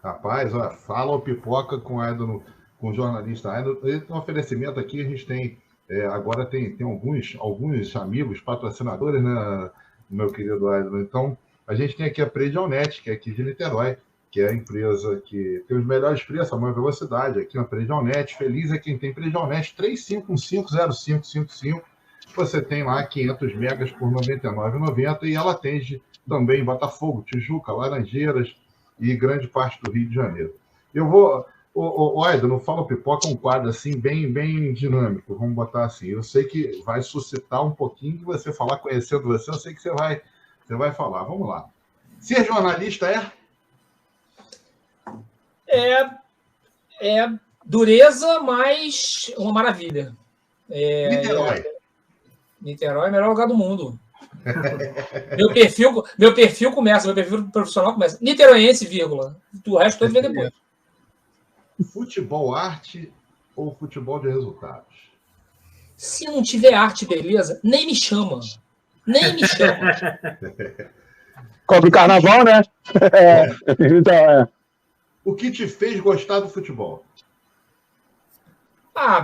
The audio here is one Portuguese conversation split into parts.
Rapaz, ó, fala o pipoca com com o jornalista Aidon. Um oferecimento aqui, a gente tem. Agora tem alguns amigos, patrocinadores, né, meu querido Aidon. Então, a gente tem aqui a Predionet, que é aqui de Niterói, que é a empresa que tem os melhores preços, a maior velocidade. Aqui na Predionet, feliz é quem tem Predionet 35150555. Você tem lá 500 megas por R$ 99,90 e ela atende também Botafogo, Tijuca, Laranjeiras e grande parte do Rio de Janeiro. Eu vou... Aidon, não fala pipoca, um quadro assim, bem dinâmico, vamos botar assim. Eu sei que vai suscitar um pouquinho de você falar, conhecendo você, eu sei que você vai falar. Vamos lá. Ser jornalista é dureza, mas uma maravilha. Niterói é o melhor lugar do mundo. Meu perfil profissional começa. Niteroiense, vírgula. O resto todo vem depois. Futebol arte ou futebol de resultados? Se não tiver arte e beleza, nem me chama. Nem me chama. Cobre o carnaval, né? Então, O que te fez gostar do futebol?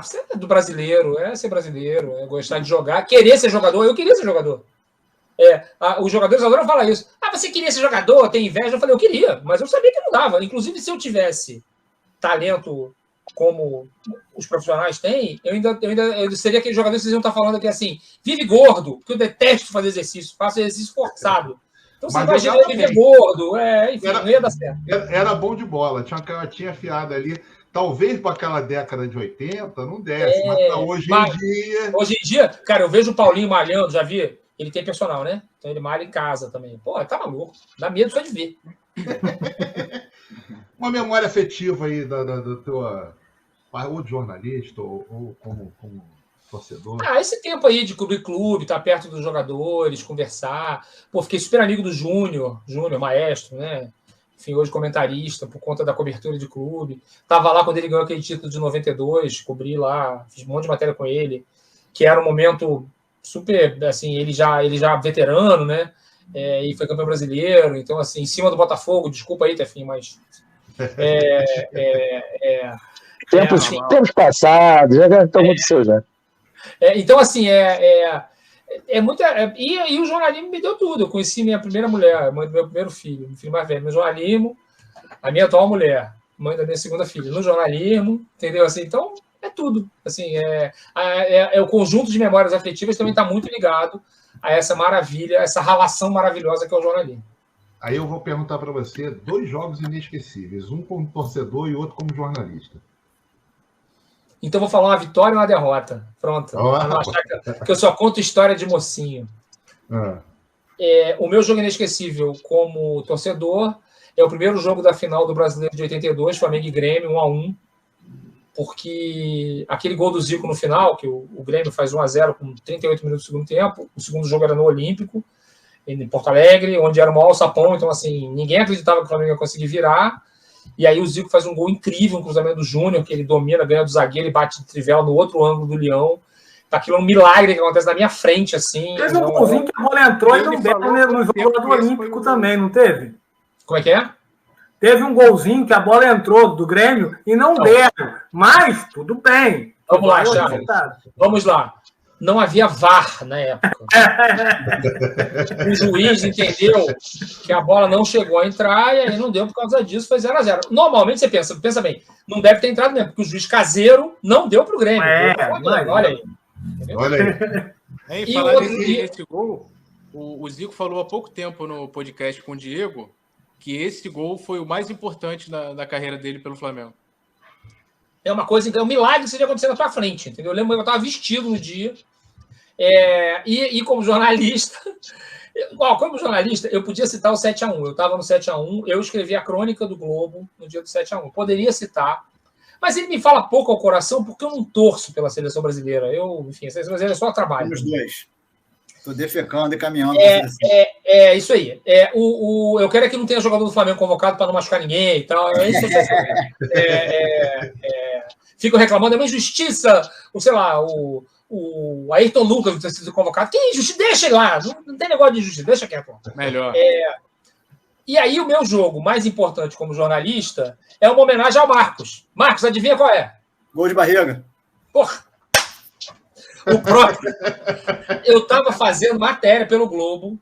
Você é do brasileiro, ser brasileiro, é gostar de jogar, querer ser jogador. Eu queria ser jogador. Os jogadores adoram falar isso. Você queria ser jogador, tem inveja? Eu falei, eu queria, mas eu sabia que não dava. Inclusive, se eu tivesse talento como os profissionais têm, eu seria aquele jogador que vocês iam estar falando aqui assim, vive gordo, porque eu detesto fazer exercício, faço exercício forçado. Então você imagina eu viver gordo, enfim, não ia dar certo. Era bom de bola, tinha uma canhotinha afiada ali. Talvez para aquela década de 80 não desse, mas hoje em dia... Hoje em dia, cara, eu vejo o Paulinho malhando, já vi? Ele tem personal, né? Então ele malha em casa também. Pô, tá maluco. Dá medo só de ver. Uma memória afetiva aí da tua... ou de jornalista, ou como torcedor. Esse tempo aí de cobrir clube, estar perto dos jogadores, conversar. Pô, fiquei super amigo do Júnior, maestro, né? Enfim, hoje comentarista, por conta da cobertura de clube. Tava lá quando ele ganhou aquele título de 92, cobri lá, fiz um monte de matéria com ele, que era um momento super, assim, ele já veterano, né? E foi campeão brasileiro, então, assim, em cima do Botafogo, desculpa aí, Tefim, mas... Tempos passados, já aconteceu já. Então, assim, muito. E o jornalismo me deu tudo. Eu conheci minha primeira mulher, mãe do meu primeiro filho, meu filho mais velho, no jornalismo, a minha atual mulher, mãe da minha segunda filha, no jornalismo, entendeu? Assim, então, é tudo. Assim, o conjunto de memórias afetivas também está muito ligado a essa maravilha, essa relação maravilhosa que é o jornalismo. Aí eu vou perguntar para você 2 jogos inesquecíveis, um como torcedor e outro como jornalista. Então vou falar uma vitória e uma derrota. Pronto. Para não achar que eu só conto história de mocinho. O meu jogo inesquecível como torcedor é o primeiro jogo da final do Brasileiro de 82, Flamengo e Grêmio, 1-1. Porque aquele gol do Zico no final, que o Grêmio faz 1-0 com 38 minutos do segundo tempo, o segundo jogo era no Olímpico, em Porto Alegre, onde era o maior alçapão, então assim, ninguém acreditava que o Flamengo ia conseguir virar. E aí o Zico faz um gol incrível, um cruzamento do Júnior, que ele domina, ganha do zagueiro e bate de trivela no outro ângulo do Leão. Aquilo é um milagre que acontece na minha frente, assim. Teve um golzinho que a bola entrou e não deram no jogo do Olímpico também, não teve? Como é que é? Teve um golzinho que a bola entrou do Grêmio e não deram. Mas tudo bem. Vamos lá, Charles. Vamos lá. Não havia VAR na época. O juiz entendeu que a bola não chegou a entrar e aí não deu por causa disso, foi 0-0. Normalmente você pensa bem, não deve ter entrado mesmo, porque o juiz caseiro não deu para o Grêmio. Olha aí. Entendeu? Olha aí. E falando nesse gol, o Zico falou há pouco tempo no podcast com o Diego que esse gol foi o mais importante na carreira dele pelo Flamengo. É uma coisa, é um milagre que seja acontecer na tua frente, entendeu? Eu lembro que eu estava vestido no dia. E como jornalista, eu podia citar o 7-1. Eu estava no 7-1, eu escrevi a crônica do Globo no dia do 7-1. Poderia citar, mas ele me fala pouco ao coração porque eu não torço pela seleção brasileira. Enfim, a seleção brasileira é só trabalho. Os dois. Estou defecando e caminhando. Isso aí. Eu quero é que não tenha jogador do Flamengo convocado para não machucar ninguém e tal. É isso que Ficam reclamando, é uma injustiça, sei lá, o Ayrton Lucas ter sido convocado. Que injustiça? Deixa ele lá. Não tem negócio de injustiça, deixa quieto. Melhor. E aí o meu jogo mais importante como jornalista é uma homenagem ao Marcos. Marcos, adivinha qual é? Gol de barriga. Porra! O próprio. Eu estava fazendo matéria pelo Globo.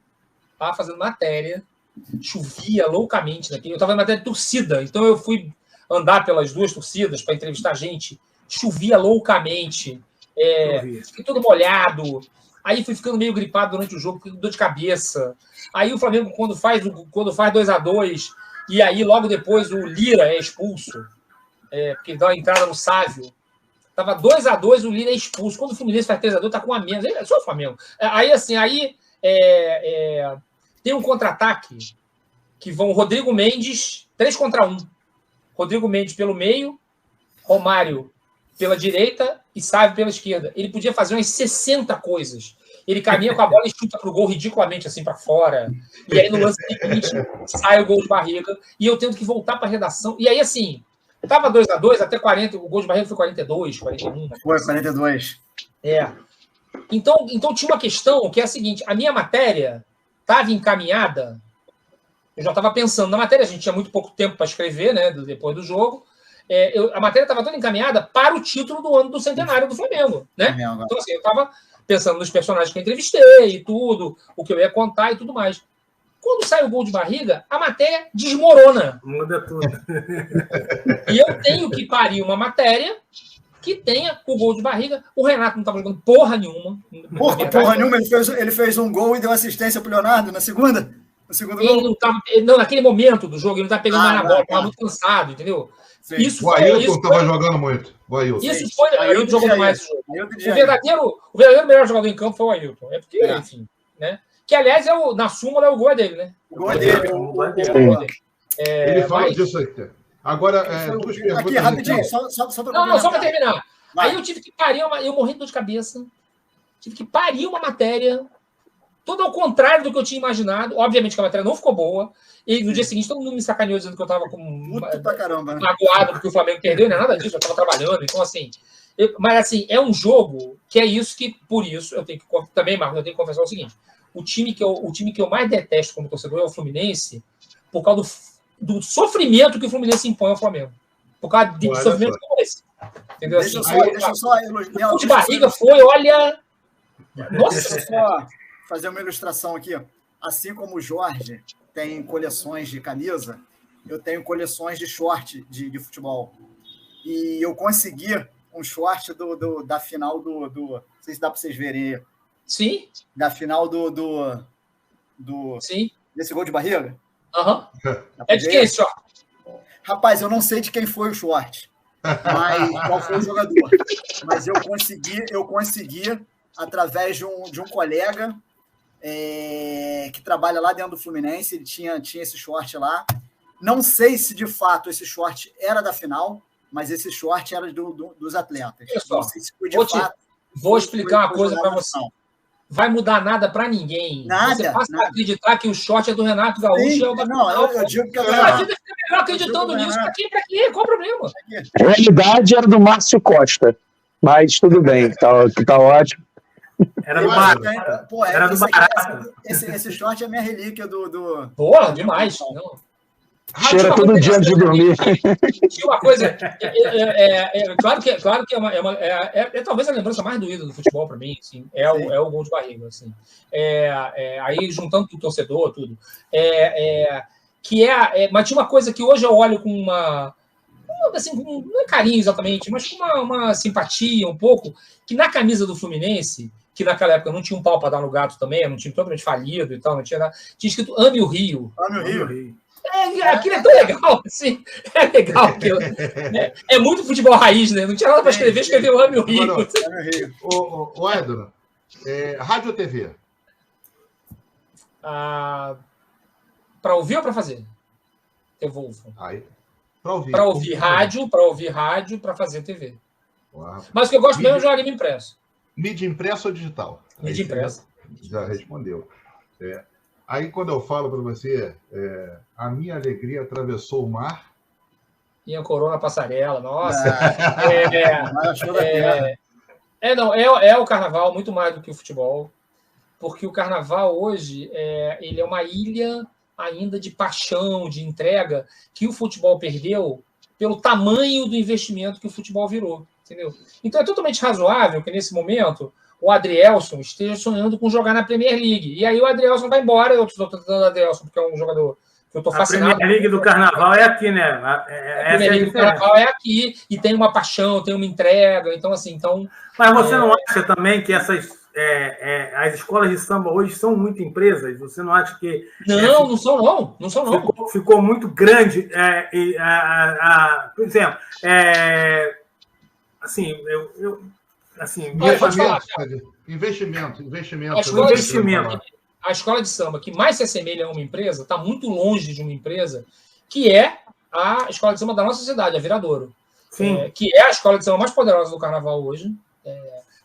Estava fazendo matéria. Chovia loucamente naquele. Eu estava fazendo matéria de torcida. Então eu fui andar pelas duas torcidas para entrevistar gente. Chovia loucamente. Fiquei todo molhado. Aí fui ficando meio gripado durante o jogo, com dor de cabeça. Aí o Flamengo, quando faz 2-2, e aí logo depois o Lira é expulso, porque ele dá uma entrada no Sávio. Tava 2-2, o Lira é expulso. Quando o Fluminense faz 3-2, tá com a menos. É só o Flamengo. Aí, assim, tem um contra-ataque que vão Rodrigo Mendes, 3-1. Rodrigo Mendes pelo meio, Romário pela direita e Sávio pela esquerda. Ele podia fazer umas 60 coisas. Ele caminha com a bola e chuta pro gol ridiculamente assim para fora. E aí no lance seguinte sai o gol de barriga. E eu tendo que voltar para a redação. E aí, assim, tava 2-2 até 40. O gol de barriga foi 42, 41. Foi 42. Então tinha uma questão que é a seguinte: a minha matéria estava encaminhada. Eu já estava pensando na matéria, a gente tinha muito pouco tempo para escrever, né? Depois do jogo. A matéria estava toda encaminhada para o título do ano do centenário do Flamengo, né? Então, assim, eu estava pensando nos personagens que eu entrevistei e tudo, o que eu ia contar e tudo mais. Quando sai o gol de barriga, a matéria desmorona. Muda tudo. E eu tenho que parir uma matéria que tenha o gol de barriga. O Renato não estava jogando porra nenhuma. Porra nenhuma, ele fez um gol e deu assistência pro Leonardo na segunda? No segundo ele gol? não estava. Não, naquele momento do jogo, ele não estava pegando mais na bola, estava muito cansado, entendeu? Isso o Ailton estava jogando muito. O Ailton. Isso foi. O Ailton jogou mais. O verdadeiro melhor jogador em campo foi o Ailton. É porque, enfim, né? Que, aliás, na súmula é o gol dele, né? O gol é dele. Ele fala disso aí. Agora, duas perguntas. Aqui, rapidinho, só para terminar. Aí eu tive que parir, eu morri de dor de cabeça. Tive que parir uma matéria, todo ao contrário do que eu tinha imaginado. Obviamente que a matéria não ficou boa. E no dia seguinte, todo mundo me sacaneou dizendo que eu estava magoado porque o Flamengo perdeu, não é nada disso, eu estava trabalhando. Então, assim. Mas, assim, é um jogo que é isso que, por isso, eu tenho que. Também, Marcos, eu tenho que confessar o seguinte: o time que eu mais detesto como torcedor é o Fluminense, por causa do sofrimento que o Fluminense impõe ao Flamengo. Por causa de sofrimento como esse. Entendeu? Deixa eu só elogiar. O de barriga foi, olha. Nossa! Deixa eu só fazer uma ilustração aqui. Assim como o Jorge tem coleções de camisa, eu tenho coleções de short de futebol. E eu consegui um short da final do. Não sei se dá para vocês verem aí. Sim. Da final Sim. Desse gol de barriga. É de quem esse short? Rapaz, eu não sei de quem foi o short. Mas qual foi o jogador. Mas eu consegui através de um colega que trabalha lá dentro do Fluminense. Ele tinha esse short lá. Não sei se de fato esse short era da final, mas esse short era dos atletas. Não sei se foi de fato. Vou explicar uma coisa para você. Vai mudar nada para ninguém. Você passa a acreditar que o short é do Renato Gaúcho. Eu digo que a vida fica melhor acreditando nisso. Para quê? Qual o problema? A realidade era do Márcio Costa. Mas tudo bem, tá ótimo. Era do barato. Era do barato. Esse short é a minha relíquia do... Porra, demais. Não. Cheira todo dia antes de dormir. Tinha uma coisa. Claro que é talvez a lembrança mais doída do futebol para mim. Assim, é o gol de barriga. Assim. Aí juntando com o torcedor, tudo. Mas tinha uma coisa que hoje eu olho com assim, não é carinho exatamente, mas com uma simpatia um pouco, que na camisa do Fluminense, que naquela época não tinha um pau para dar no gato também, era um time totalmente falido e tal, não tinha nada, tinha escrito Ame o Rio. Ame o Rio. Aquilo é tão legal, assim. É legal aquilo. É muito futebol raiz, né? Não tinha nada para escrever, escreveu Ame o Rio. O Edno, rádio ou TV? Para ouvir ou para fazer? Devolvo. Para ouvir rádio, para fazer TV. Uau. Mas o que eu gosto mesmo é jogar livro impresso. Mídia impressa ou digital? Mídia impressa. Já respondeu. Aí, quando eu falo para você, a minha alegria atravessou o mar. E a coroa na passarela, nossa. É o carnaval muito mais do que o futebol. Porque o carnaval hoje, ele é uma ilha ainda de paixão, de entrega, que o futebol perdeu pelo tamanho do investimento que o futebol virou, entendeu? Então é totalmente razoável que, nesse momento, o Adrielson esteja sonhando com jogar na Premier League. E aí o Adrielson vai embora, eu estou tratando o Adrielson porque é um jogador que eu estou fascinado. A Premier League do Carnaval é aqui, né? A Premier League do Carnaval é aqui, e tem uma paixão, tem uma entrega, então assim... Mas você não acha também que essas... as escolas de samba hoje são muito empresas? Você não acha que... Não são não. Ficou muito grande. Por exemplo, assim, minha família... Investimento. A escola de samba que mais se assemelha a uma empresa, está muito longe de uma empresa, que é a escola de samba da nossa cidade, a Viradouro. Sim. Que é a escola de samba mais poderosa do Carnaval hoje,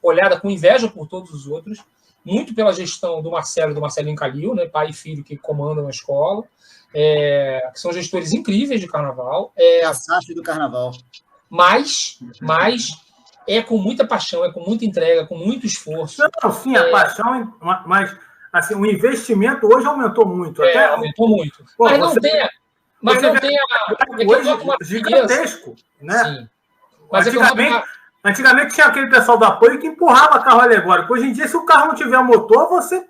olhada com inveja por todos os outros, muito pela gestão do Marcelo e do Marcelinho Calil, né, pai e filho que comandam a escola, que são gestores incríveis de Carnaval. A SAF do Carnaval. Mas é com muita paixão, é com muita entrega, com muito esforço. Não, sim, a paixão, mas assim, o investimento hoje aumentou muito. Aumentou muito. Pô, mas não tem hoje gigantesco, né? Sim. Mas antigamente tinha aquele pessoal do apoio que empurrava carro alegórico. Hoje em dia, se o carro não tiver motor, você...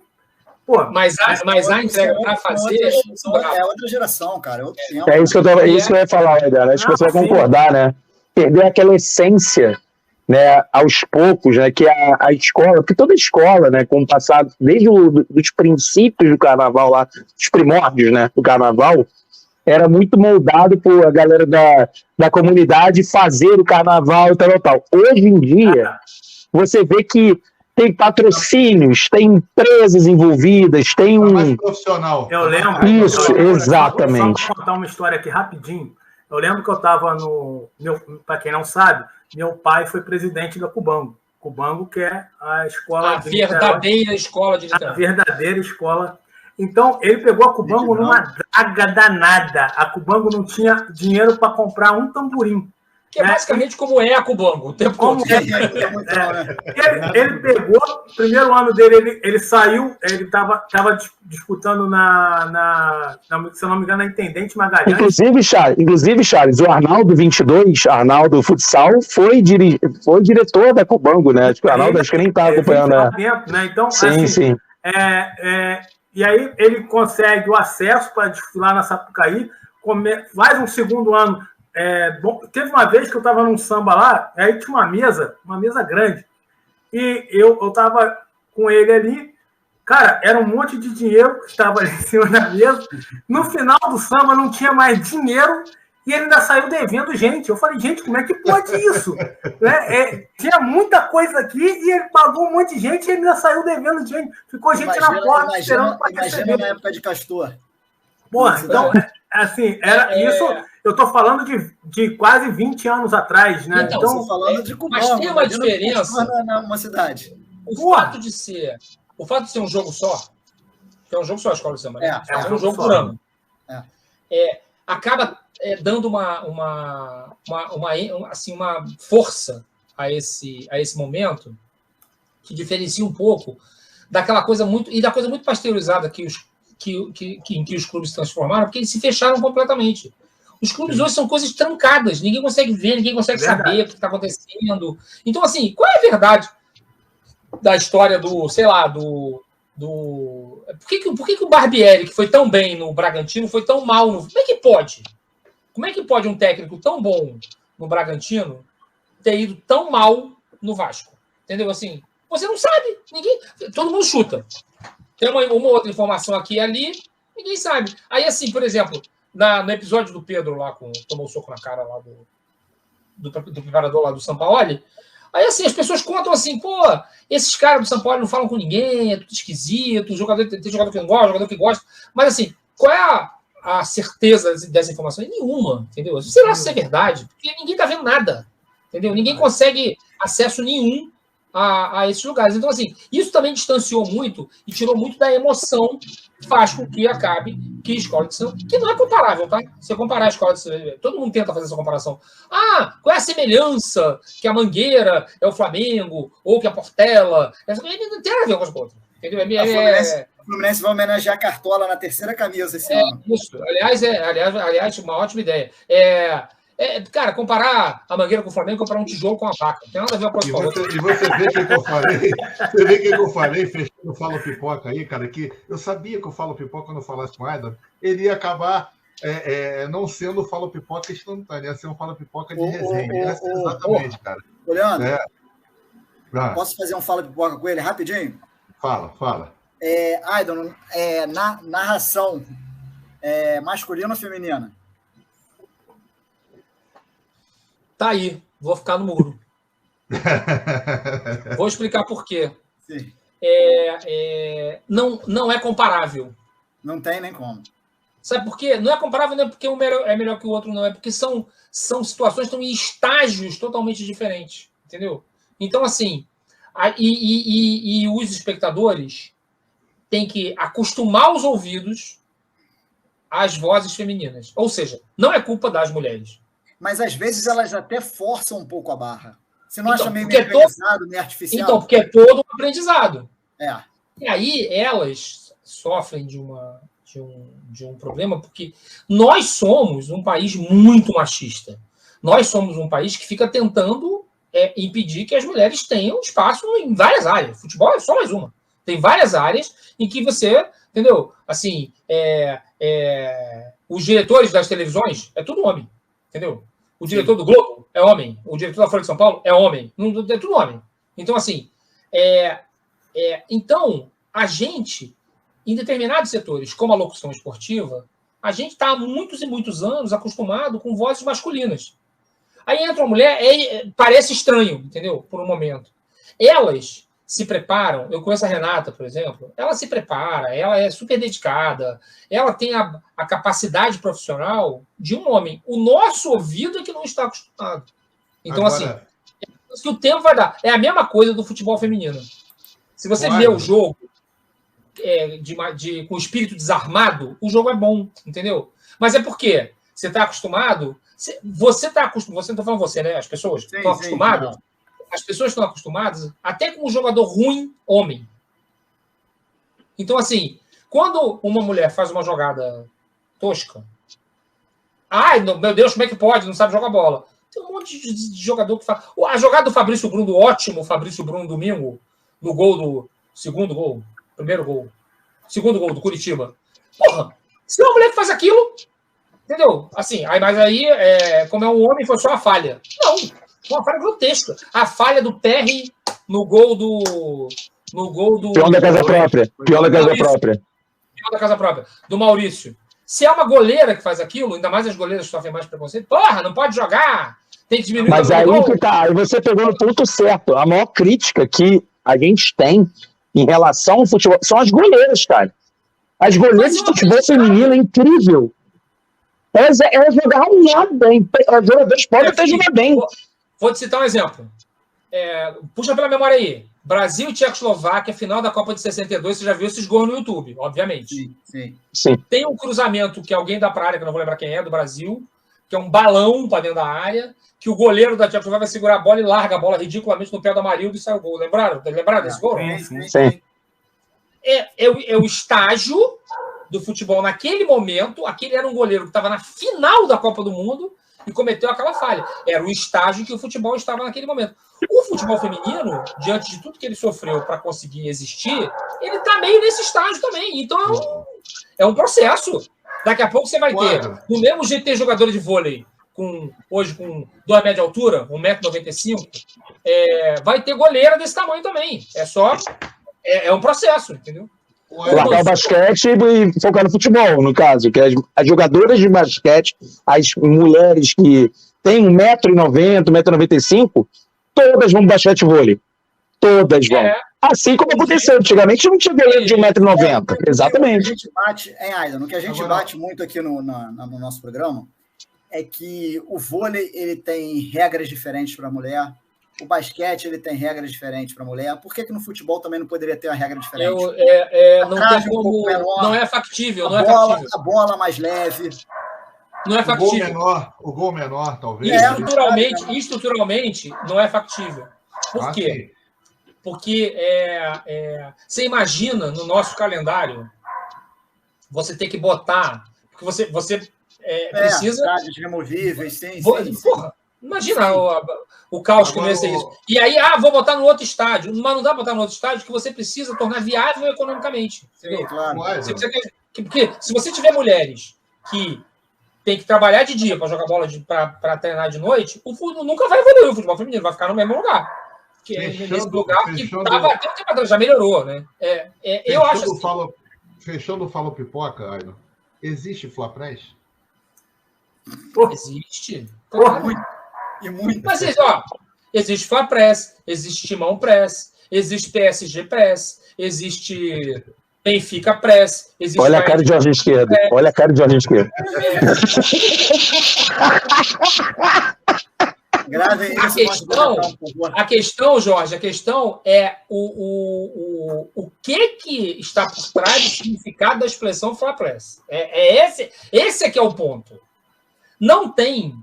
Pô, mas a entrega para fazer... É outra geração, cara. É outro tempo. É isso que eu ia falar, Edgar. Acho que você vai concordar, né? Perder aquela essência, né, aos poucos, né, que a escola, porque toda escola, né, com o passado, desde os princípios do Carnaval lá, os primórdios, né, do Carnaval, era muito moldado por a galera da comunidade fazer o Carnaval e tal. Hoje em dia, você vê que tem patrocínios, tem empresas envolvidas, tem mais profissional. Eu lembro. Isso, exatamente. Só vou contar uma história aqui rapidinho. Eu lembro que eu estava para quem não sabe, meu pai foi presidente da Cubango. Cubango, que é a escola... A verdadeira escola de Niterói. A verdadeira escola. Então, ele pegou a Cubango numa draga danada. A Cubango não tinha dinheiro para comprar um tamborim. Que é basicamente como é a Cubango. O tempo todo. Ele pegou, no primeiro ano dele, ele saiu, ele estava disputando se eu não me engano, na Intendente Magalhães. Inclusive, Charles, o Arnaldo 22, Arnaldo Futsal, foi diretor da Cubango, né? Acho que o Arnaldo nem estava acompanhando. Né? Então, sim. E aí ele consegue o acesso para desfilar na Sapucaí, faz um segundo ano. Teve uma vez que eu estava num samba lá, aí tinha uma mesa grande, e eu estava com ele ali, cara, era um monte de dinheiro que estava ali em cima da mesa. No final do samba não tinha mais dinheiro e ele ainda saiu devendo gente. Eu falei, gente, como é que pode isso? Né? Tinha muita coisa aqui e ele pagou um monte de gente e ele ainda saiu devendo gente. Ficou gente na porta esperando para receber. Imagina na época de Castor. Porra, então, assim, era isso... Eu estou falando de quase 20 anos atrás, né? Então falando de Cubango, mas tem uma diferença numa cidade. O fato de ser um jogo só, que é um jogo só a escola de samba, né? É um jogo por ano. Acaba dando uma força a esse momento que diferencia um pouco daquela coisa muito pasteurizada que em que os clubes se transformaram, porque eles se fecharam completamente. Os clubes hoje são coisas trancadas, ninguém consegue ver, ninguém consegue saber o que está acontecendo. Então, assim, qual é a verdade da história do, sei lá, Por que o Barbieri, que foi tão bem no Bragantino, foi tão mal no... Como é que pode? Como é que pode um técnico tão bom no Bragantino ter ido tão mal no Vasco? Entendeu? Assim, você não sabe, todo mundo chuta. Tem uma outra informação aqui e ali, ninguém sabe. Aí, assim, por exemplo, no episódio do Pedro lá, tomou o soco na cara lá do preparador lá do Sampaoli, aí, assim, as pessoas contam assim, pô, esses caras do Sampaoli não falam com ninguém, é tudo esquisito, tem jogador que não gosta, jogador que gosta. Mas, assim, qual é a certeza dessa informação? Nenhuma, entendeu? Sei lá se é verdade, porque ninguém tá vendo nada, entendeu? Ninguém consegue acesso nenhum a esses lugares. Então, assim, isso também distanciou muito e tirou muito da emoção, faz com que acabe que a escola de samba, que não é comparável, tá? Se comparar a escola de samba, todo mundo tenta fazer essa comparação. Qual é a semelhança que a Mangueira é o Flamengo, ou que a Portela... Não tem nada a ver com as outras, entendeu? O Fluminense vai homenagear a Cartola na terceira camisa esse ano. Isso. Aliás, uma ótima ideia. Cara, comparar a Mangueira com o Flamengo, comparar um tijolo com uma vaca. Não tem nada a ver com a coisa com a outra. E você vê o que eu falei? Você vê o que eu falei, fechando o Fala Pipoca aí, cara, que eu sabia que o Fala Pipoca, quando eu falasse com o Aidan, ele ia acabar não sendo o Fala Pipoca instantâneo, ia ser um Fala Pipoca de resenha. Exatamente, cara. Leandro, posso fazer um Fala Pipoca com ele rapidinho? Fala. Aidan, narração masculina ou feminina? Tá aí, vou ficar no muro. Vou explicar por quê. Sim. Não é comparável. Não tem nem como. Sabe por quê? Não é comparável, não é porque um é melhor que o outro, não. É porque são situações que estão em estágios totalmente diferentes. Entendeu? Então, assim, e os espectadores têm que acostumar os ouvidos às vozes femininas. Ou seja, não é culpa das mulheres. Mas às vezes elas até forçam um pouco a barra. Você não acha meio mecanizado, meio artificial? Então, porque é todo um aprendizado. É. E aí elas sofrem de um problema, porque nós somos um país muito machista. Nós somos um país que fica tentando impedir que as mulheres tenham espaço em várias áreas. Futebol é só mais uma. Tem várias áreas em que você, entendeu? Assim, os diretores das televisões é tudo homem. Entendeu? O diretor do Globo é homem. O diretor da Folha de São Paulo é homem. É tudo homem. Então, assim, então, a gente, em determinados setores, como a locução esportiva, a gente está há muitos e muitos anos acostumado com vozes masculinas. Aí entra uma mulher, parece estranho, entendeu? Por um momento. Elas se preparam, eu conheço a Renata, por exemplo, ela se prepara, ela é super dedicada, ela tem a capacidade profissional de um homem. O nosso ouvido é que não está acostumado. Então, agora, assim, que o tempo vai dar. É a mesma coisa do futebol feminino. Se você vê o jogo com o espírito desarmado, o jogo é bom, entendeu? Mas é porque você está acostumado, você está acostumado, você não está falando você, né? As pessoas estão acostumadas. As pessoas estão acostumadas até com um jogador ruim, homem. Então, assim, quando uma mulher faz uma jogada tosca, meu Deus, como é que pode? Não sabe jogar bola. Tem um monte de jogador que faz. A jogada do Fabrício Bruno, ótimo, Fabrício Bruno domingo, no gol do segundo gol, primeiro gol, segundo gol do Curitiba. Porra, se é uma mulher que faz aquilo, entendeu? Assim, mas aí, como é um homem, foi só uma falha. Não. Uma falha grotesca. A falha do Perry no gol do. Pior da casa própria. Pior da casa própria. Do Maurício. Se é uma goleira que faz aquilo, ainda mais as goleiras que sofrem mais preconceito, porra, não pode jogar. Tem que diminuir. Mas aí que tá. Aí você pegou no ponto certo. A maior crítica que a gente tem em relação ao futebol são as goleiras, cara. As goleiras de futebol feminino é incrível. Elas jogaram nada. As jogadoras podem até jogar bem. Vou te citar um exemplo. Puxa pela memória aí. Brasil e Tchecoslováquia, final da Copa de 62. Você já viu esses gols no YouTube, obviamente. Sim. Tem um cruzamento que alguém dá para a área, que eu não vou lembrar quem é, do Brasil, que é um balão para dentro da área, que o goleiro da Tchecoslováquia vai segurar a bola e larga a bola ridiculamente no pé do Amarildo e sai o gol. Lembraram desse gol? Sim. É o estágio do futebol naquele momento. Aquele era um goleiro que estava na final da Copa do Mundo e cometeu aquela falha. Era o estágio que o futebol estava naquele momento. O futebol feminino, diante de tudo que ele sofreu para conseguir existir, ele está meio nesse estágio também. Então, é um processo. Daqui a pouco você vai ter, do mesmo jeito que tem jogadores de vôlei, hoje com 2 metros de altura, 1,95 m, vai ter goleira desse tamanho também. É um processo, entendeu? Largar o basquete e focar no futebol, no caso, que as jogadoras de basquete, as mulheres que têm 1,90 m, 1,95 m, todas vão pro basquete e vôlei. Todas vão. Assim como aconteceu. Antigamente não tinha goleiro de 1,90 m. Exatamente. O que a gente bate muito aqui no nosso programa é que o vôlei ele tem regras diferentes para a mulher. O basquete ele tem regras diferentes para a mulher. Por que no futebol também não poderia ter uma regra diferente? Não tem como, menor, não é factível. A bola mais leve. Não é factível. O gol menor, talvez. Estruturalmente, não é factível. Por quê? Porque você imagina no nosso calendário você ter que botar... Porque você precisa... Estádios removíveis, sim. Porra, imagina o caos que não ia ser isso. E aí, vou botar no outro estádio. Mas não dá para botar no outro estádio que você precisa tornar viável economicamente. Sim, claro. Porque se você tiver mulheres que tem que trabalhar de dia para jogar bola, para treinar de noite, o futebol nunca vai evoluir. O futebol feminino vai ficar no mesmo lugar. Nesse lugar que estava até um tempo atrás, já melhorou, né? Eu acho assim, fechando o Fala Pipoca, Aino, existe Fla-Press? Existe. Claro. Muito. Mas, existe Fla-Press, existe Timão Press, existe PSG Press, existe Benfica Press. Existe Olha a cara de Jorge Esquerdo. Press. Olha a cara de Jorge Esquerdo. Gravem isso. A questão, Jorge, é o que está por trás do significado da expressão Fla-Press. Esse é que é o ponto. Não tem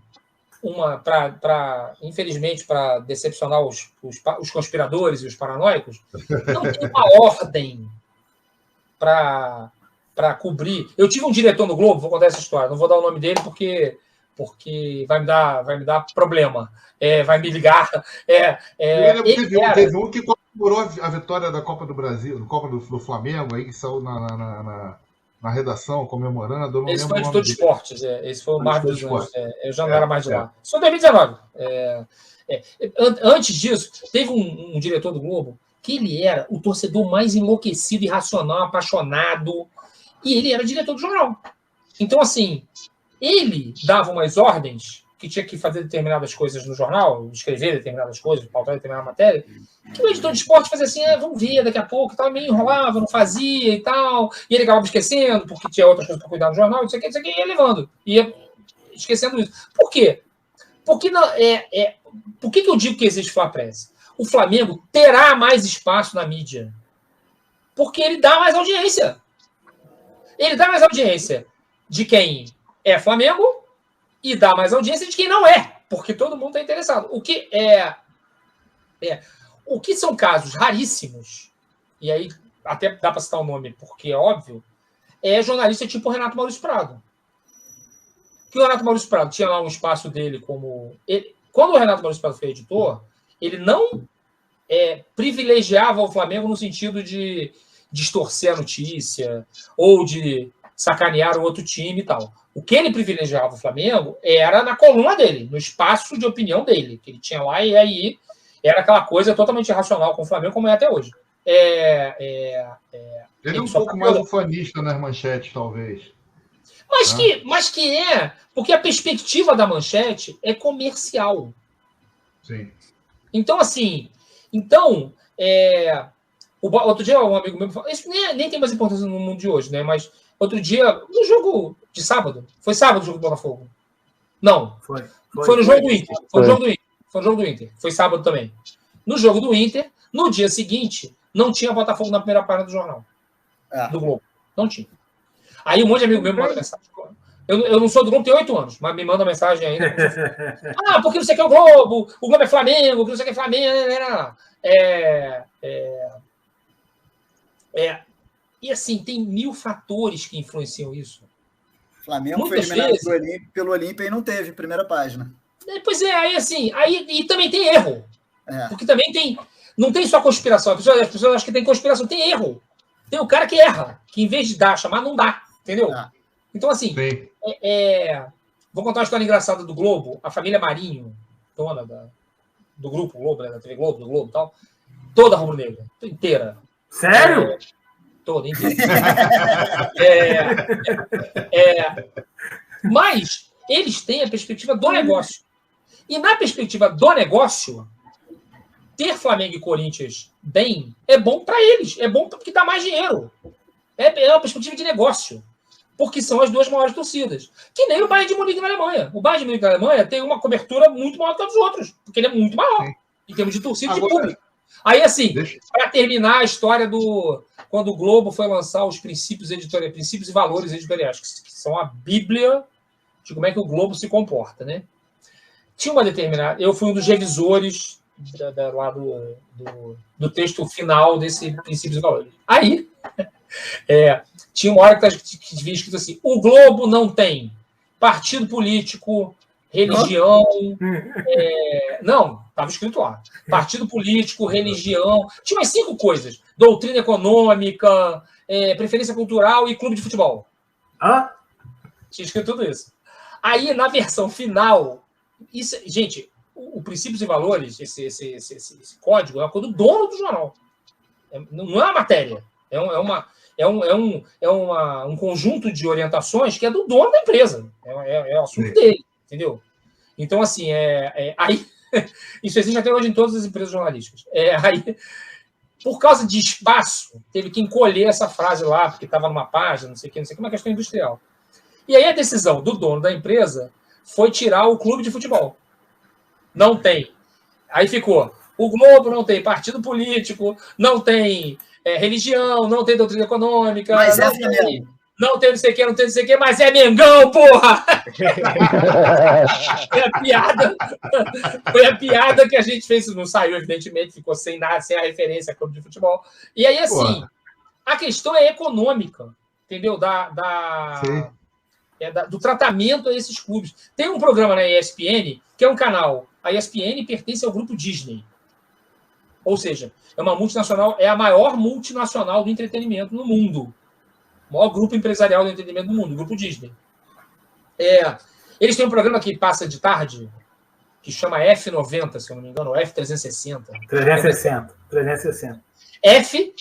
infelizmente, para decepcionar os conspiradores e os paranoicos, não tem uma ordem para cobrir. Eu tive um diretor no Globo, vou contar essa história, não vou dar o nome dele porque vai me dar problema, vai me ligar. Teve um que comemorou a vitória da Copa do Brasil, da Copa do Flamengo, aí que saiu na redação, comemorando. Esse foi o Editor de Esportes, esse foi o Marcos dos Anjos. Eu já não era mais de lá. Só em 2019. Antes disso, teve um diretor do Globo que ele era o torcedor mais enlouquecido, irracional, apaixonado, e ele era diretor do jornal. Então, assim, ele dava umas ordens que tinha que fazer determinadas coisas no jornal, escrever determinadas coisas, pautar determinada matéria, que o editor de esporte fazia assim, vamos ver daqui a pouco, tal, meio enrolava, não fazia e tal, e ele acabava esquecendo, porque tinha outras coisas para cuidar no jornal, isso aqui, e ia levando, ia esquecendo isso. Por quê? Porque por que eu digo que existe Fla-Press? O Flamengo terá mais espaço na mídia, porque ele dá mais audiência. Ele dá mais audiência de quem é Flamengo e dá mais audiência de quem não é, porque todo mundo está interessado. O que são casos raríssimos, e aí até dá para citar o nome, porque é óbvio, é jornalista tipo o Renato Maurício Prado. Que o Renato Maurício Prado tinha lá um espaço dele como... Quando o Renato Maurício Prado foi editor, ele não privilegiava o Flamengo no sentido de distorcer a notícia ou de sacanear o outro time e tal. O que ele privilegiava o Flamengo era na coluna dele, no espaço de opinião dele, que ele tinha lá, e aí era aquela coisa totalmente irracional com o Flamengo, como é até hoje. Ele é um pouco mais ufanista nas manchetes, talvez. Mas que porque a perspectiva da manchete é comercial. Sim. Então, assim, outro dia um amigo meu me falou, isso nem tem mais importância no mundo de hoje, né? Mas outro dia, no jogo de sábado, foi sábado o jogo do Botafogo? Não. Foi no jogo do Inter. Foi no jogo do Inter. Foi sábado também. No jogo do Inter, no dia seguinte, não tinha Botafogo na primeira página do jornal. Do Globo. Não tinha. Aí um monte de amigo meu me manda mensagem. Eu não sou do Globo, tenho 8 anos, mas me manda mensagem ainda. Porque não sei o que é o Globo é Flamengo, que não sei o que é Flamengo. E assim, tem 1000 fatores que influenciam isso. O Flamengo foi eliminado pelo Olímpia e não teve primeira página. Pois aí assim, e também tem erro. Porque também não tem só conspiração. As pessoas acham que tem conspiração, tem erro. Tem o cara que erra, que em vez de chamar, não dá. Entendeu? Então, assim, vou contar uma história engraçada do Globo. A família Marinho, dona do Grupo Globo, né, da TV Globo, do Globo e tal, toda rubro-negra, inteira. Sério? Toda, inteira. Mas eles têm a perspectiva do negócio. E na perspectiva do negócio, ter Flamengo e Corinthians bem é bom para eles. É bom porque dá mais dinheiro. É uma perspectiva de negócio. Porque são as duas maiores torcidas. Que nem o Bayern de Munique na Alemanha. O Bayern de Munique na Alemanha tem uma cobertura muito maior que os outros, porque ele é muito maior, em termos de torcida e de público. Aí, assim, para terminar a história quando o Globo foi lançar os princípios editoriais, princípios e valores editoriais, que são a bíblia de como é que o Globo se comporta, né? Tinha uma determinada... Eu fui um dos revisores lá do texto final desse Princípios e Valores. Aí, tinha uma hora que devia escrito assim: o Globo não tem partido político, religião. Não, estava escrito lá. Partido político, religião. Tinha umas 5 coisas: doutrina econômica, preferência cultural e clube de futebol. Tinha escrito tudo isso. Aí, na versão final, isso, gente, o Princípios e Valores, esse código, é uma coisa do dono do jornal. Não é uma matéria. É um conjunto de orientações que é do dono da empresa. É o assunto dele, entendeu? Então, assim, aí, isso existe até hoje em todas as empresas jornalísticas. Aí, por causa de espaço, teve que encolher essa frase lá, porque estava numa página, não sei o que, uma questão industrial. E aí a decisão do dono da empresa foi tirar o clube de futebol. Não tem. Aí ficou: o Globo não tem partido político, não tem religião, não tem doutrina econômica. Mas não tem não sei o que, mas é Mengão, porra! Foi a piada que a gente fez. Não saiu, evidentemente, ficou sem nada, sem a referência a clube de futebol. E aí, assim, a questão é econômica, entendeu? Do tratamento a esses clubes. Tem um programa na ESPN, que é um canal. A ESPN pertence ao grupo Disney. Ou seja, é uma multinacional, é a maior multinacional do entretenimento no mundo. O maior grupo empresarial do entretenimento do mundo, o grupo Disney. Eles têm um programa que passa de tarde, que chama F90, se eu não me engano, ou F360. 360. F,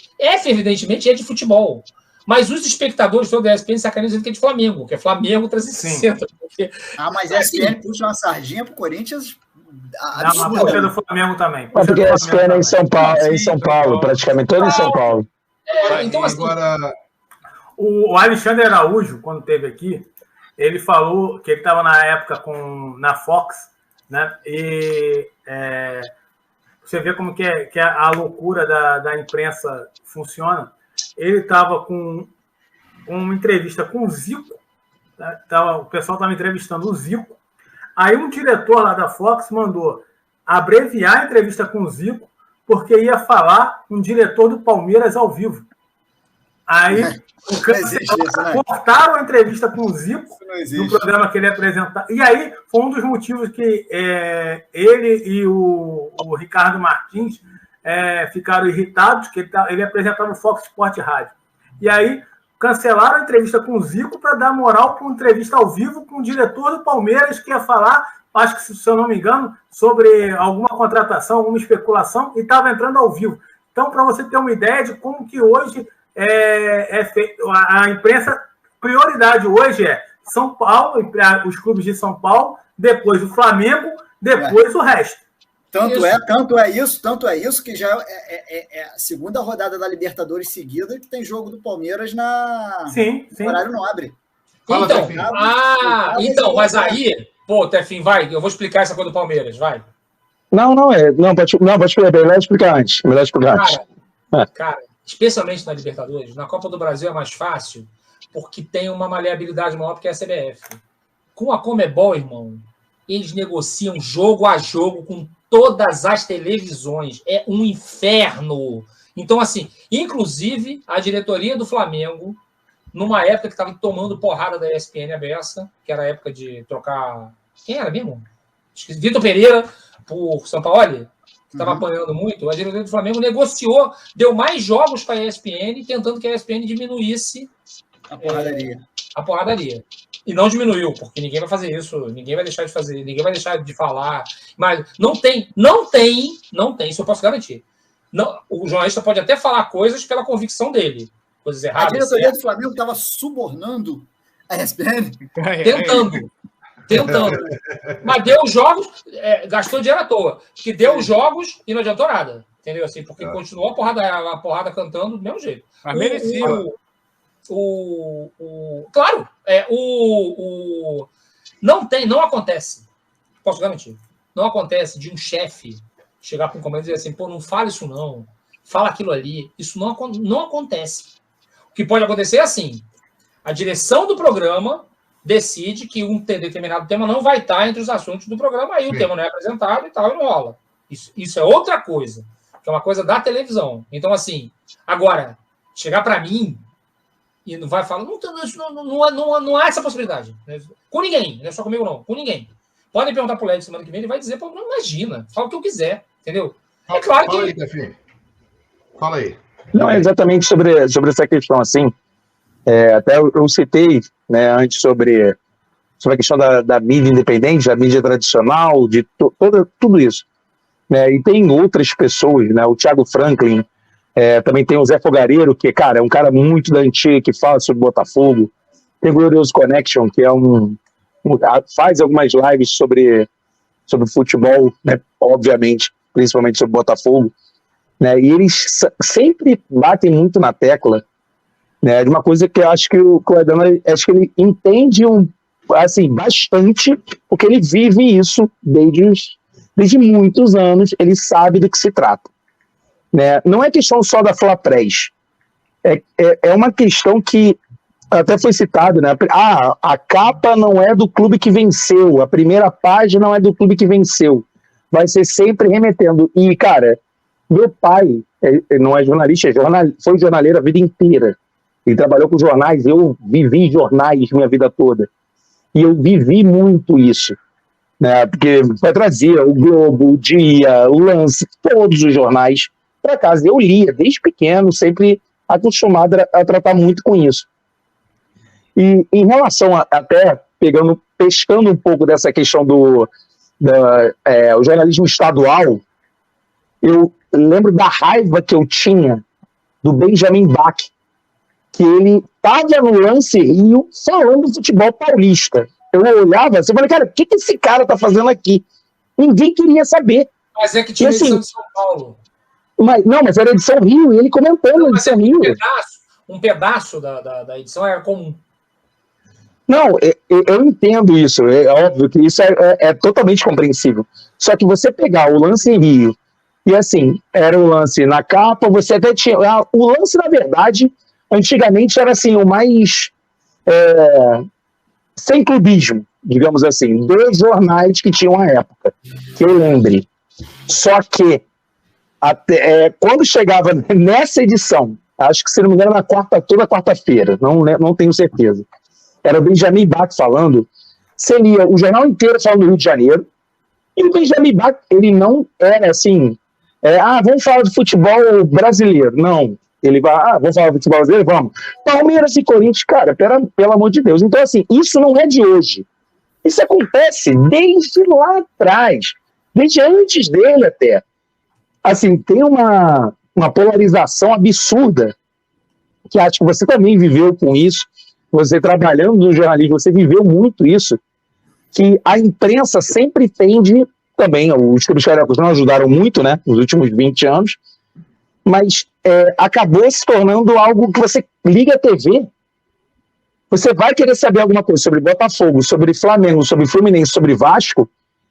evidentemente, é de futebol. Mas os espectadores todos da ESPN sacaneiam dizendo que é de Flamengo, que é Flamengo 360. Porque, mas a ESPN puxa uma sardinha pro Corinthians. Mas puxa do Flamengo também. Porque a ESPN é em São Paulo, praticamente, todo em São Paulo. Então, assim, agora... O Alexandre Araújo, quando esteve aqui, ele falou que ele estava na época na Fox, né? E você vê como que a loucura da imprensa funciona. Ele estava com uma entrevista com o Zico, né? O pessoal estava entrevistando o Zico. Aí um diretor lá da Fox mandou abreviar a entrevista com o Zico, porque ia falar um diretor do Palmeiras ao vivo. Aí cortaram a entrevista com o Zico no programa que ele apresentava. E aí foi um dos motivos que ele e o Ricardo Martins ficaram irritados, que ele apresentava o Fox Sport Rádio. E aí cancelaram a entrevista com o Zico para dar moral para uma entrevista ao vivo com o diretor do Palmeiras, que ia falar, acho que, se eu não me engano, sobre alguma contratação, alguma especulação, e estava entrando ao vivo. Então, para você ter uma ideia de como que hoje a imprensa, prioridade hoje é São Paulo, os clubes de São Paulo, depois o Flamengo, depois o resto. Tanto é isso que já é a segunda rodada da Libertadores seguida que tem jogo do Palmeiras no horário nobre. Então, mas aí, Tefim, vai, eu vou explicar essa coisa do Palmeiras, vai. Pode explicar antes. Melhor explicar antes. Cara, especialmente na Libertadores, na Copa do Brasil é mais fácil, porque tem uma maleabilidade maior que a CBF. Com a Conmebol, irmão, eles negociam jogo a jogo com todas as televisões. É um inferno. Então, assim, inclusive, a diretoria do Flamengo, numa época que estava tomando porrada da ESPN aberta, que era a época de trocar... Quem era mesmo? Vitor Pereira por Sampaoli, que estava apanhando muito. A diretoria do Flamengo negociou, deu mais jogos para a ESPN, tentando que a ESPN diminuísse a porradaria. E não diminuiu, porque ninguém vai fazer isso, ninguém vai deixar de fazer, ninguém vai deixar de falar. Mas não tem, isso eu posso garantir. Não, o jornalista pode até falar coisas pela convicção dele, coisas erradas. A diretoria do Flamengo estava subornando a ESPN? Tentando. Mas deu jogos, gastou dinheiro à toa. Porque deu jogos e não adiantou nada. Entendeu? Assim, porque continuou a porrada cantando do mesmo jeito. Mas merecia. Claro, não acontece. Posso garantir. Não acontece de um chefe chegar para um comando e dizer assim, não fala isso não, fala aquilo ali. Isso não acontece. O que pode acontecer é assim, a direção do programa decide que um determinado tema não vai estar entre os assuntos do programa, aí o tema não é apresentado e tal, e não rola. Isso é outra coisa, que é uma coisa da televisão. Então, assim, agora, chegar para mim e não vai falar, não há essa possibilidade. Né? Com ninguém, não é só comigo, não, com ninguém. Podem perguntar pro Led semana que vem, ele vai dizer, pô, não imagina, fala o que eu quiser, entendeu? É claro que... Fala aí, Tefinho. Fala aí. Não, é exatamente sobre essa questão, assim, até eu citei, né, antes sobre a questão da mídia independente, da mídia tradicional, de tudo isso. Né? E tem outras pessoas, né? O Thiago Franklin, também tem o Zé Fogareiro, que, cara, é um cara muito da antiga, que fala sobre Botafogo. Tem o Glorious Connection, que é faz algumas lives sobre futebol, né? Obviamente, principalmente sobre Botafogo. Né? E eles sempre batem muito na tecla, né, de uma coisa que eu acho que o Adama, acho que ele entende assim, bastante, porque ele vive isso desde muitos anos, ele sabe do que se trata. Né? Não é questão só da Fla-Pres, é uma questão que até foi citado, né? A capa não é do clube que venceu, a primeira página não é do clube que venceu, vai ser sempre remetendo. E, cara, meu pai não é jornalista, foi jornaleiro a vida inteira. Ele trabalhou com jornais, eu vivi jornais minha vida toda. E eu vivi muito isso. Né? Porque vai trazer o Globo, o Dia, o Lance, todos os jornais para casa. Eu lia desde pequeno, sempre acostumado a tratar muito com isso. E em relação até pescando um pouco dessa questão do jornalismo estadual, eu lembro da raiva que eu tinha do Benjamin Bach, que ele estava no Lance Rio falando do futebol paulista. Eu olhava assim, eu falei, cara, o que esse cara tá fazendo aqui? Ninguém queria saber. Mas é que tinha edição de São Paulo. Mas era edição Rio, e ele comentando a edição Rio. Um pedaço da edição era comum. Não, eu entendo isso, é óbvio que isso é totalmente compreensível. Só que você pegar o Lance Rio, e assim, era o lance na capa, você até tinha... O lance, na verdade, antigamente era assim, o mais... sem clubismo, digamos assim. 2 jornais que tinham a época, que eu lembre. Só que, quando chegava nessa edição, acho que, se não me engano, toda quarta-feira, não tenho certeza, era o Benjamin Bach falando, você lia o jornal inteiro falando do Rio de Janeiro, e o Benjamin Bach, ele não era assim... vamos falar de futebol brasileiro. Não. Ele vai, vamos falar de futebol brasileiro? Vamos. Palmeiras e Corinthians, cara, pelo amor de Deus. Então, assim, isso não é de hoje. Isso acontece desde lá atrás. Desde antes dele até. Assim, tem uma polarização absurda, que acho que você também viveu com isso. Você trabalhando no jornalismo, você viveu muito isso, que a imprensa sempre tende... Também, os clubes cariocas não ajudaram muito, né, nos últimos 20 anos, mas acabou se tornando algo que você liga a TV, você vai querer saber alguma coisa sobre Botafogo, sobre Flamengo, sobre Fluminense, sobre Vasco,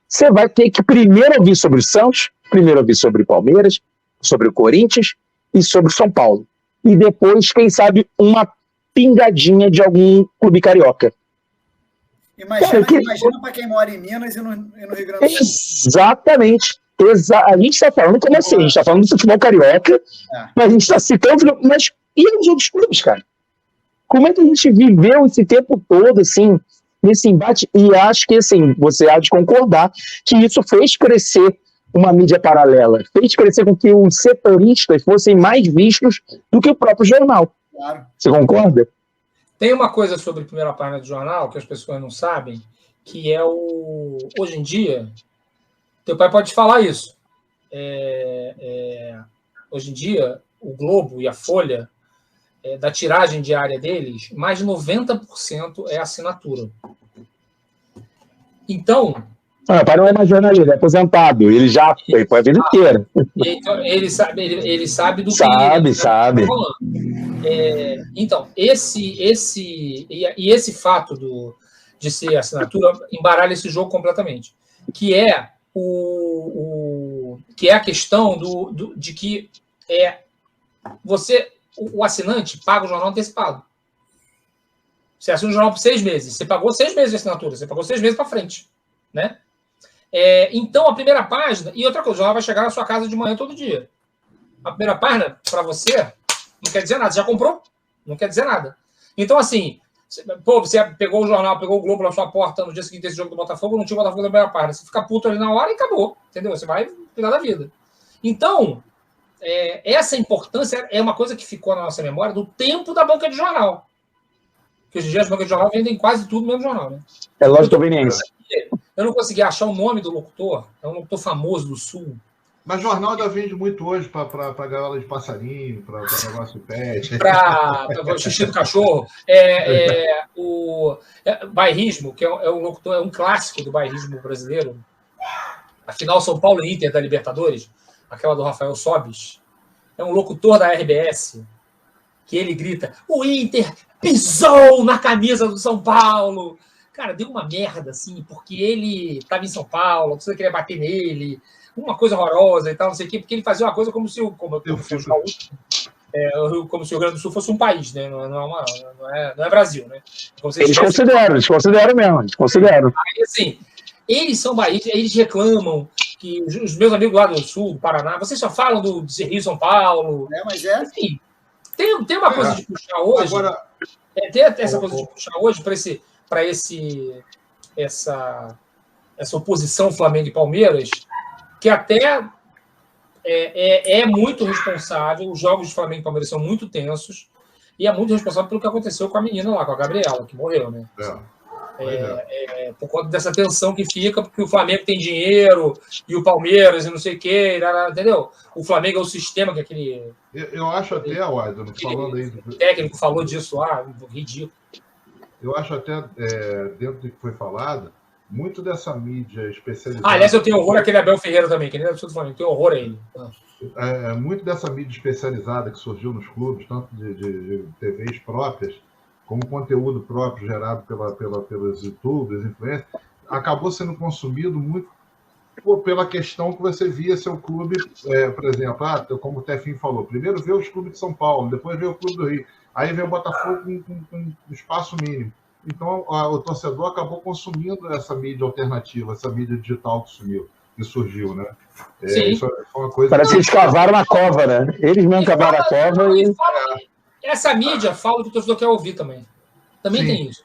você vai ter que primeiro ouvir sobre o Santos, primeiro ouvir sobre o Palmeiras, sobre o Corinthians e sobre o São Paulo. E depois, quem sabe, uma pingadinha de algum clube carioca. Imagina para quem mora em Minas e no Rio Grande do Sul. Exatamente. A gente está falando como assim? A gente está falando do futebol carioca, mas a gente está citando. Mas e os outros clubes, cara? Como é que a gente viveu esse tempo todo, assim, nesse embate? E acho que, assim, você há de concordar que isso fez crescer uma mídia paralela, fez crescer com que os setoristas fossem mais vistos do que o próprio jornal. Claro. Você concorda? Tem uma coisa sobre a primeira página do jornal que as pessoas não sabem, que é hoje em dia, teu pai pode falar isso. Hoje em dia, o Globo e a Folha, da tiragem diária deles, mais de 90% é assinatura. Então... Meu pai não é mais jornalista, ele é aposentado. Ele já foi a vida inteira. Então, ele sabe do que ele sabe. Tá falando. Então, esse fato de ser assinatura embaralha esse jogo completamente. Que é a questão de que o assinante paga o jornal antecipado. Você assina o jornal por 6 meses. Você pagou 6 meses de assinatura. Você pagou 6 meses para frente. Né? Então, a primeira página... E outra coisa, o jornal vai chegar na sua casa de manhã todo dia. A primeira página, para você, não quer dizer nada. Você já comprou? Não quer dizer nada. Então, assim... Pô, você pegou o jornal, pegou o Globo na sua porta no dia seguinte desse jogo do Botafogo, não tinha o Botafogo na primeira página. Você fica puto ali na hora e acabou. Entendeu? Você vai cuidar da vida. Então, essa importância é uma coisa que ficou na nossa memória do tempo da banca de jornal. Porque hoje em dia as bancas de jornal vendem quase tudo menos jornal, né? É lógico conveniência. Eu não consegui achar o nome do locutor. É um locutor famoso do Sul. Mas jornal ainda vende muito hoje para gaiola de passarinho, para negócio de pet. Para o xixi do cachorro. O bairrismo, que é um locutor, é um clássico do bairrismo brasileiro. Afinal, São Paulo e Inter da Libertadores, aquela do Rafael Sobis, é um locutor da RBS, que ele grita: o Inter pisou na camisa do São Paulo. Cara, deu uma merda, assim, porque ele estava em São Paulo, você queria bater nele, uma coisa horrorosa e tal, não sei o quê, porque ele fazia uma coisa como se o Rio Grande do Sul fosse um país, né? Não é Brasil, né? Eles consideram mesmo. Aí, assim, eles são baístas, eles reclamam que os meus amigos lá do Sul, do Paraná, vocês só falam do Rio São Paulo. Mas Enfim, tem uma coisa de puxar hoje. Agora, tem essa coisa de puxar hoje para essa oposição Flamengo e Palmeiras, que até é muito responsável. Os jogos de Flamengo e Palmeiras são muito tensos e é muito responsável pelo que aconteceu com a menina lá, com a Gabriela, que morreu, né? Por conta dessa tensão que fica, porque o Flamengo tem dinheiro e o Palmeiras e não sei o quê, entendeu? O Flamengo é o sistema que aquele... Eu acho até, Wagner, falando aí... O técnico falou disso lá, ridículo. Eu acho até, dentro do que foi falado, muito dessa mídia especializada... aliás, eu tenho horror àquele Abel Ferreira também, que nem é do Flamengo, tenho horror a ele. Muito dessa mídia especializada que surgiu nos clubes, tanto de TVs próprias, como conteúdo próprio gerado pelos youtubers, influencers, acabou sendo consumido muito pela questão que você via seu clube, por exemplo, como o Tefinho falou, primeiro vê os clubes de São Paulo, depois vê o clube do Rio, aí vê o Botafogo com espaço mínimo. Então, o torcedor acabou consumindo essa mídia alternativa, essa mídia digital que surgiu, né? Isso foi uma coisa... Parece que eles cavaram uma cova, né? Eles mesmo cavaram a cova e... Essa mídia fala o que o torcedor quer ouvir também. Também tem isso.